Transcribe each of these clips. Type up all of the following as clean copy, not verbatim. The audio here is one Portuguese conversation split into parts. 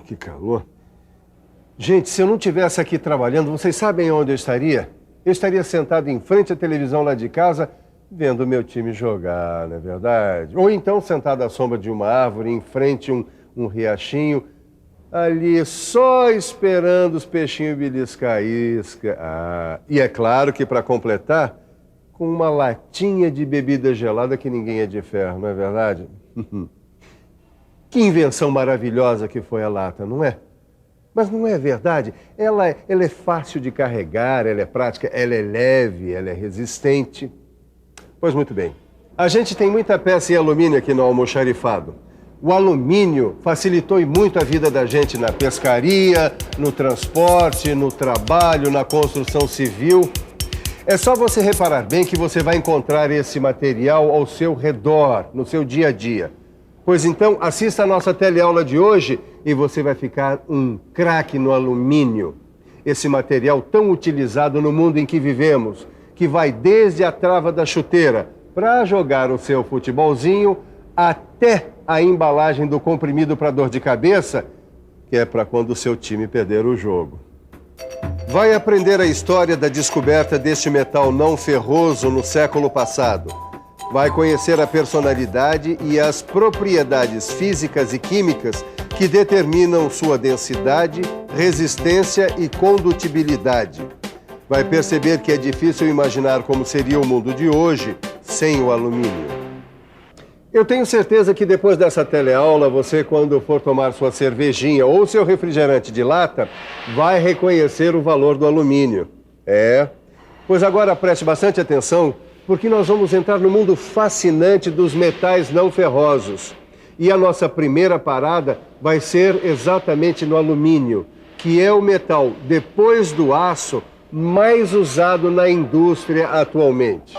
Que calor. Gente, se eu não estivesse aqui trabalhando, vocês sabem onde eu estaria? Eu estaria sentado em frente à televisão lá de casa, vendo o meu time jogar, não é verdade? Ou então sentado à sombra de uma árvore, em frente a um riachinho, ali só esperando os peixinhos beliscar a isca. E é claro que, para completar, com uma latinha de bebida gelada que ninguém é de ferro, não é verdade? Que invenção maravilhosa que foi a lata, não é? Mas não é verdade? Ela é fácil de carregar, ela é prática, ela é leve, ela é resistente. Pois muito bem. A gente tem muita peça em alumínio aqui no almoxarifado. O alumínio facilitou e muito a vida da gente na pescaria, no transporte, no trabalho, na construção civil. É só você reparar bem que você vai encontrar esse material ao seu redor, no seu dia a dia. Pois então, assista a nossa teleaula de hoje e você vai ficar um craque no alumínio. Esse material tão utilizado no mundo em que vivemos, que vai desde a trava da chuteira para jogar o seu futebolzinho até a embalagem do comprimido para dor de cabeça, que é para quando o seu time perder o jogo. Vai aprender a história da descoberta deste metal não ferroso no século passado. Vai conhecer a personalidade e as propriedades físicas e químicas que determinam sua densidade, resistência e condutibilidade. Vai perceber que é difícil imaginar como seria o mundo de hoje sem o alumínio. Eu tenho certeza que depois dessa teleaula, você, quando for tomar sua cervejinha ou seu refrigerante de lata, vai reconhecer o valor do alumínio. Pois agora preste bastante atenção, porque nós vamos entrar no mundo fascinante dos metais não ferrosos. E a nossa primeira parada vai ser exatamente no alumínio, que é o metal, depois do aço, mais usado na indústria atualmente.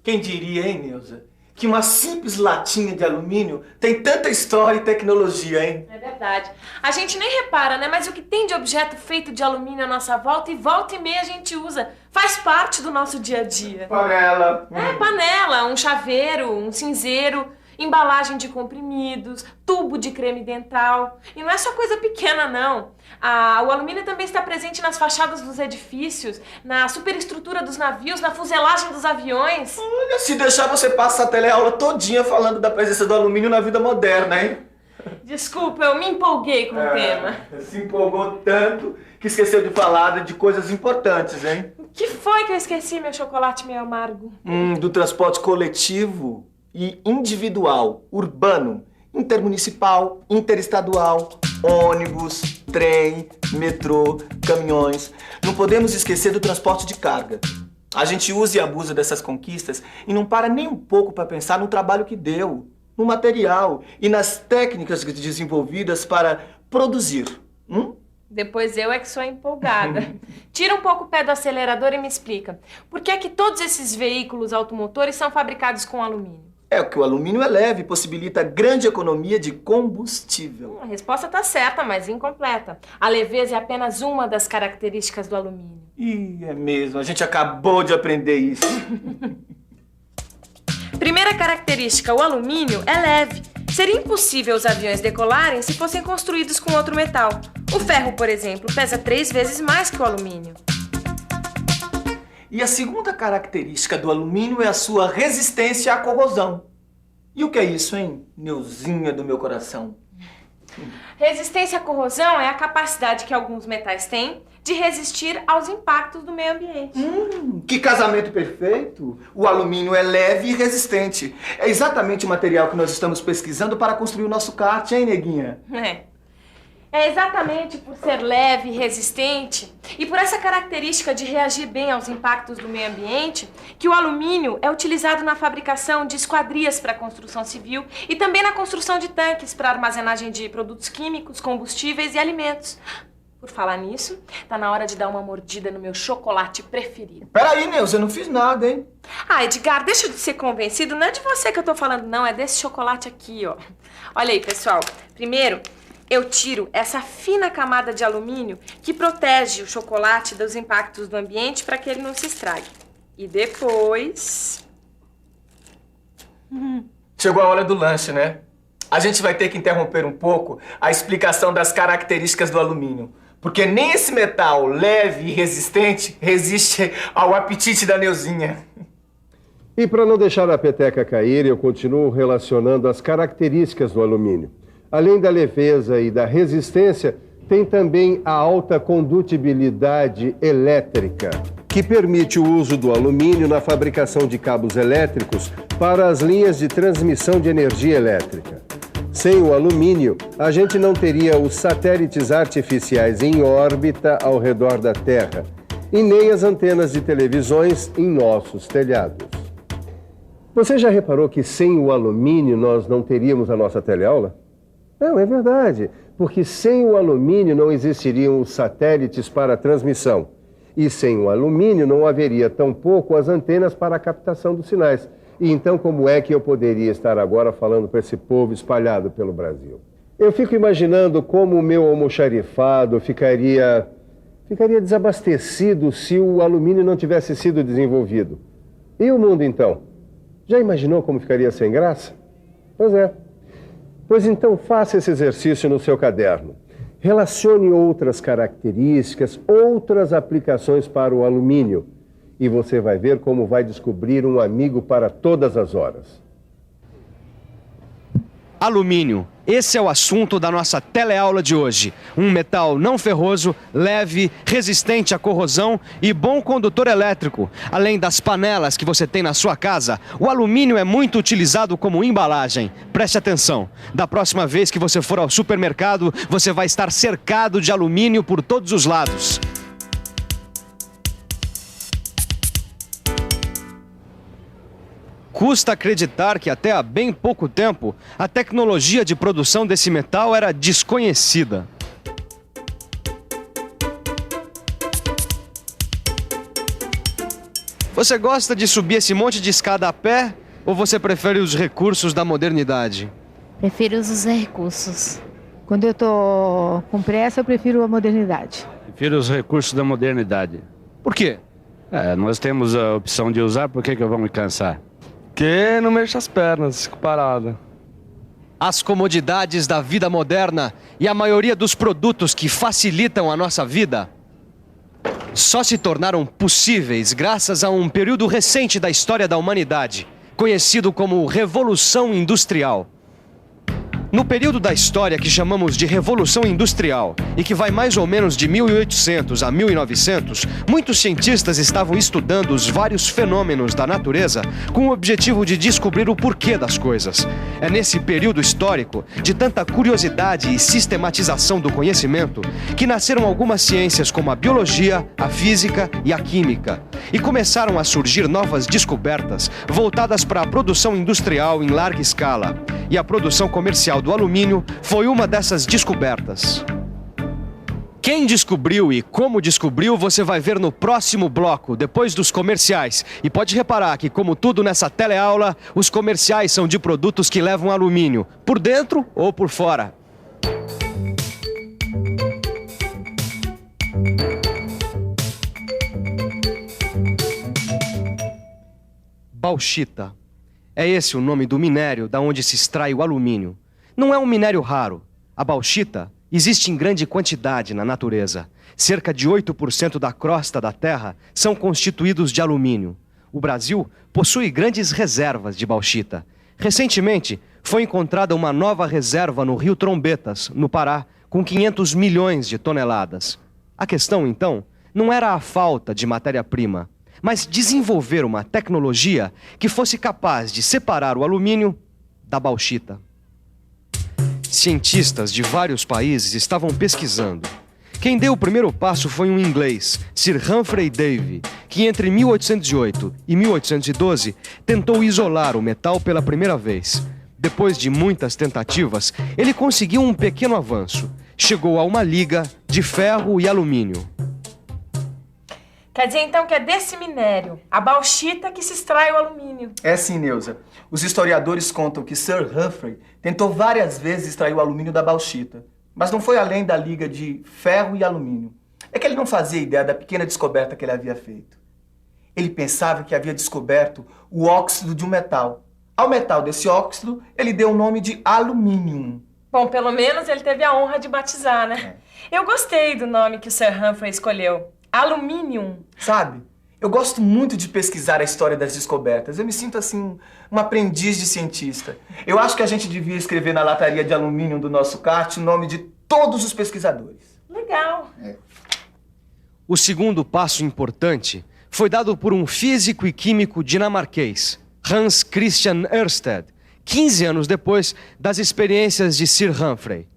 Quem diria, hein, Neuza? Que uma simples latinha de alumínio tem tanta história e tecnologia, hein? É verdade. A gente nem repara, né? Mas o que tem de objeto feito de alumínio à nossa volta e meia a gente usa. Faz parte do nosso dia a dia. Panela. Panela, um chaveiro, um cinzeiro, embalagem de comprimidos, tubo de creme dental. E não é só coisa pequena, não. O alumínio também está presente nas fachadas dos edifícios, na superestrutura dos navios, na fuselagem dos aviões. Olha, se deixar você passa a teleaula todinha falando da presença do alumínio na vida moderna, hein? Desculpa, eu me empolguei com o tema. Se empolgou tanto que esqueceu de falar de coisas importantes, hein? O que foi que eu esqueci, meu chocolate meio amargo? Do transporte coletivo e individual, urbano, intermunicipal, interestadual, ônibus, trem, metrô, caminhões. Não podemos esquecer do transporte de carga. A gente usa e abusa dessas conquistas e não para nem um pouco para pensar no trabalho que deu, no material e nas técnicas desenvolvidas para produzir. Depois eu é que sou empolgada. Tira um pouco o pé do acelerador e me explica. Por que é que todos esses veículos automotores são fabricados com alumínio? É que o alumínio é leve e possibilita grande economia de combustível. A resposta está certa, mas incompleta. A leveza é apenas uma das características do alumínio. É mesmo. A gente acabou de aprender isso. Primeira característica, o alumínio é leve. Seria impossível os aviões decolarem se fossem construídos com outro metal. O ferro, por exemplo, pesa 3 vezes mais que o alumínio. E a segunda característica do alumínio é a sua resistência à corrosão. E o que é isso, hein, Neuzinha do meu coração? Resistência à corrosão é a capacidade que alguns metais têm de resistir aos impactos do meio ambiente. Que casamento perfeito! O alumínio é leve e resistente. É exatamente o material que nós estamos pesquisando para construir o nosso kart, hein, neguinha? É exatamente por ser leve e resistente e por essa característica de reagir bem aos impactos do meio ambiente que o alumínio é utilizado na fabricação de esquadrias para a construção civil e também na construção de tanques para armazenagem de produtos químicos, combustíveis e alimentos. Por falar nisso, tá na hora de dar uma mordida no meu chocolate preferido. Peraí, Neuza, eu não fiz nada, hein? Edgar, deixa de ser convencido. Não é de você que eu tô falando, não. É desse chocolate aqui, ó. Olha aí, pessoal. Primeiro, eu tiro essa fina camada de alumínio que protege o chocolate dos impactos do ambiente para que ele não se estrague. E depois... Chegou a hora do lanche, né? A gente vai ter que interromper um pouco a explicação das características do alumínio. Porque nem esse metal leve e resistente resiste ao apetite da Neuzinha. E para não deixar a peteca cair, eu continuo relacionando as características do alumínio. Além da leveza e da resistência, tem também a alta condutibilidade elétrica, que permite o uso do alumínio na fabricação de cabos elétricos para as linhas de transmissão de energia elétrica. Sem o alumínio, a gente não teria os satélites artificiais em órbita ao redor da Terra e nem as antenas de televisões em nossos telhados. Você já reparou que sem o alumínio nós não teríamos a nossa teleaula? Não, é verdade, porque sem o alumínio não existiriam os satélites para a transmissão. E sem o alumínio não haveria tampouco as antenas para a captação dos sinais. E então como é que eu poderia estar agora falando para esse povo espalhado pelo Brasil? Eu fico imaginando como o meu almoxarifado ficaria desabastecido se o alumínio não tivesse sido desenvolvido. E o mundo então? Já imaginou como ficaria sem graça? Pois é. Pois então faça esse exercício no seu caderno. Relacione outras características, outras aplicações para o alumínio. E você vai ver como vai descobrir um amigo para todas as horas. Alumínio. Esse é o assunto da nossa teleaula de hoje. Um metal não ferroso, leve, resistente à corrosão e bom condutor elétrico. Além das panelas que você tem na sua casa, o alumínio é muito utilizado como embalagem. Preste atenção. Da próxima vez que você for ao supermercado, você vai estar cercado de alumínio por todos os lados. Custa acreditar que até há bem pouco tempo a tecnologia de produção desse metal era desconhecida. Você gosta de subir esse monte de escada a pé ou você prefere os recursos da modernidade? Prefiro os recursos. Quando eu tô com pressa, eu prefiro a modernidade. Prefiro os recursos da modernidade. Por quê? Nós temos a opção de usar, por que eu vou me cansar? Que não mexa as pernas, fico parado. As comodidades da vida moderna e a maioria dos produtos que facilitam a nossa vida só se tornaram possíveis graças a um período recente da história da humanidade, conhecido como Revolução Industrial. No período da história que chamamos de Revolução Industrial, e que vai mais ou menos de 1800 a 1900, muitos cientistas estavam estudando os vários fenômenos da natureza com o objetivo de descobrir o porquê das coisas. É nesse período histórico, de tanta curiosidade e sistematização do conhecimento, que nasceram algumas ciências como a biologia, a física e a química. E começaram a surgir novas descobertas voltadas para a produção industrial em larga escala. E a produção comercial do alumínio foi uma dessas descobertas. Quem descobriu e como descobriu, você vai ver no próximo bloco, depois dos comerciais. E pode reparar que, como tudo nessa teleaula, os comerciais são de produtos que levam alumínio, por dentro ou por fora. Bauxita. É esse o nome do minério da onde se extrai o alumínio. Não é um minério raro. A bauxita existe em grande quantidade na natureza. Cerca de 8% da crosta da Terra são constituídos de alumínio. O Brasil possui grandes reservas de bauxita. Recentemente, foi encontrada uma nova reserva no Rio Trombetas, no Pará, com 500 milhões de toneladas. A questão, então, não era a falta de matéria-prima, mas desenvolver uma tecnologia que fosse capaz de separar o alumínio da bauxita. Cientistas de vários países estavam pesquisando. Quem deu o primeiro passo foi um inglês, Sir Humphrey Davy, que entre 1808 e 1812 tentou isolar o metal pela primeira vez. Depois de muitas tentativas, ele conseguiu um pequeno avanço. Chegou a uma liga de ferro e alumínio. Quer dizer, então, que é desse minério, a bauxita, que se extrai o alumínio. É sim, Neuza. Os historiadores contam que Sir Humphrey tentou várias vezes extrair o alumínio da bauxita, mas não foi além da liga de ferro e alumínio. É que ele não fazia ideia da pequena descoberta que ele havia feito. Ele pensava que havia descoberto o óxido de um metal, Ao metal desse óxido, ele deu o nome de alumínio. Bom, pelo menos ele teve a honra de batizar, né? Eu gostei do nome que o Sir Humphrey escolheu. Aluminium. Sabe? Eu gosto muito de pesquisar a história das descobertas. Eu me sinto, assim, um aprendiz de cientista. Eu acho que a gente devia escrever na lataria de alumínio do nosso kart o nome de todos os pesquisadores. Legal. O segundo passo importante foi dado por um físico e químico dinamarquês, Hans Christian Ørsted, 15 anos depois das experiências de Sir Humphrey.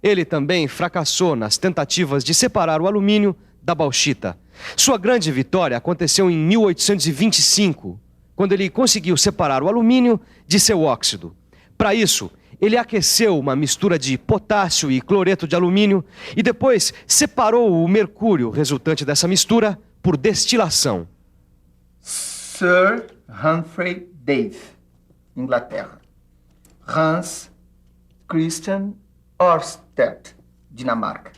Ele também fracassou nas tentativas de separar o alumínio da bauxita. Sua grande vitória aconteceu em 1825, quando ele conseguiu separar o alumínio de seu óxido. Para isso, ele aqueceu uma mistura de potássio e cloreto de alumínio e depois separou o mercúrio resultante dessa mistura por destilação. Sir Humphrey Davy, Inglaterra. Hans Christian Ørsted, Dinamarca.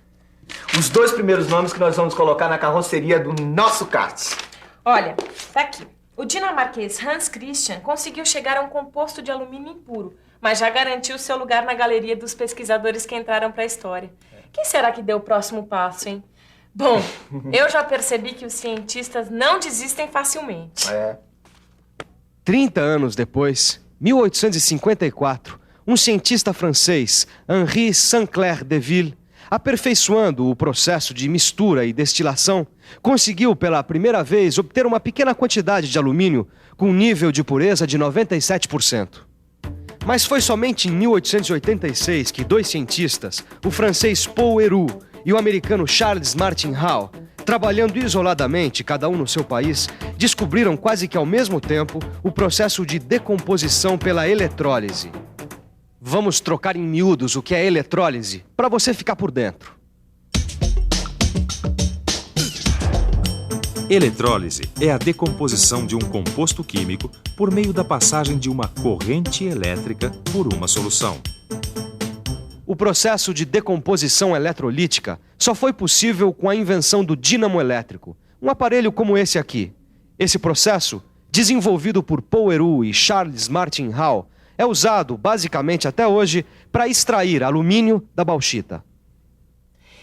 Os 2 primeiros nomes que nós vamos colocar na carroceria do nosso kart. Olha, tá aqui. O dinamarquês Hans Christian conseguiu chegar a um composto de alumínio impuro, mas já garantiu seu lugar na galeria dos pesquisadores que entraram para a história. Quem será que deu o próximo passo, hein? Bom, eu já percebi que os cientistas não desistem facilmente. 30 anos depois, 1854, um cientista francês, Henri Saint-Clair Deville, aperfeiçoando o processo de mistura e destilação, conseguiu pela primeira vez obter uma pequena quantidade de alumínio com nível de pureza de 97%. Mas foi somente em 1886 que 2 cientistas, o francês Paul Héroult e o americano Charles Martin Howe, trabalhando isoladamente, cada um no seu país, descobriram quase que ao mesmo tempo o processo de decomposição pela eletrólise. Vamos trocar em miúdos o que é eletrólise, para você ficar por dentro. Eletrólise é a decomposição de um composto químico por meio da passagem de uma corrente elétrica por uma solução. O processo de decomposição eletrolítica só foi possível com a invenção do dínamo elétrico, um aparelho como esse aqui. Esse processo, desenvolvido por Paul Héroult e Charles Martin Howe, é usado, basicamente até hoje, para extrair alumínio da bauxita.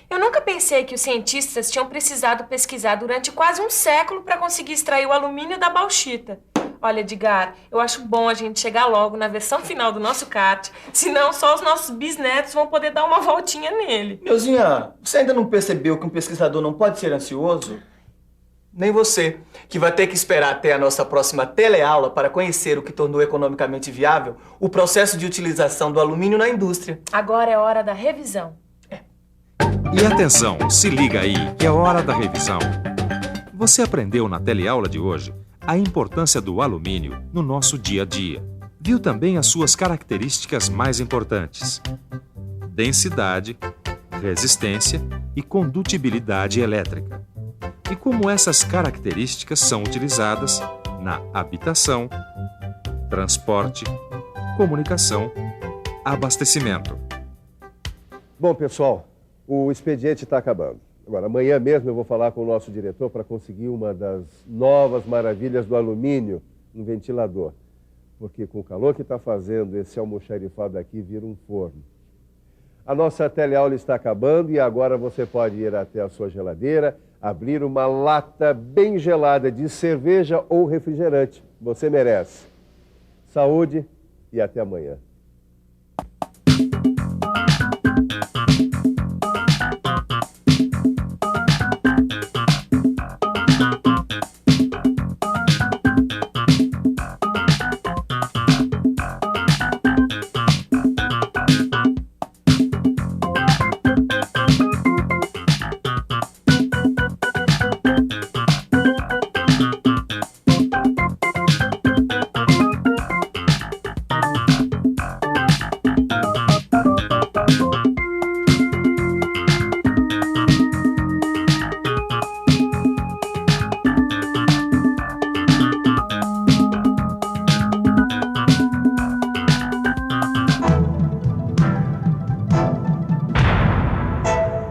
Eu nunca pensei que os cientistas tinham precisado pesquisar durante quase um século para conseguir extrair o alumínio da bauxita. Olha, Edgar, eu acho bom a gente chegar logo na versão final do nosso kart, senão só os nossos bisnetos vão poder dar uma voltinha nele. Neuzinha, você ainda não percebeu que um pesquisador não pode ser ansioso? Nem você, que vai ter que esperar até a nossa próxima teleaula para conhecer o que tornou economicamente viável o processo de utilização do alumínio na indústria. Agora é hora da revisão. E atenção, se liga aí, que é hora da revisão. Você aprendeu na teleaula de hoje a importância do alumínio no nosso dia a dia. Viu também as suas características mais importantes: densidade, resistência e condutibilidade elétrica. E como essas características são utilizadas na habitação, transporte, comunicação, abastecimento. Bom, pessoal, o expediente está acabando. Agora, amanhã mesmo eu vou falar com o nosso diretor para conseguir uma das novas maravilhas do alumínio, um ventilador. Porque com o calor que está fazendo, esse almoxarifado aqui vira um forno. A nossa teleaula está acabando e agora você pode ir até a sua geladeira, abrir uma lata bem gelada de cerveja ou refrigerante. Você merece. Saúde e até amanhã.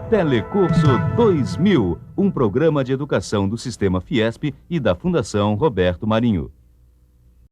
Telecurso 2000, um programa de educação do Sistema Fiesp e da Fundação Roberto Marinho.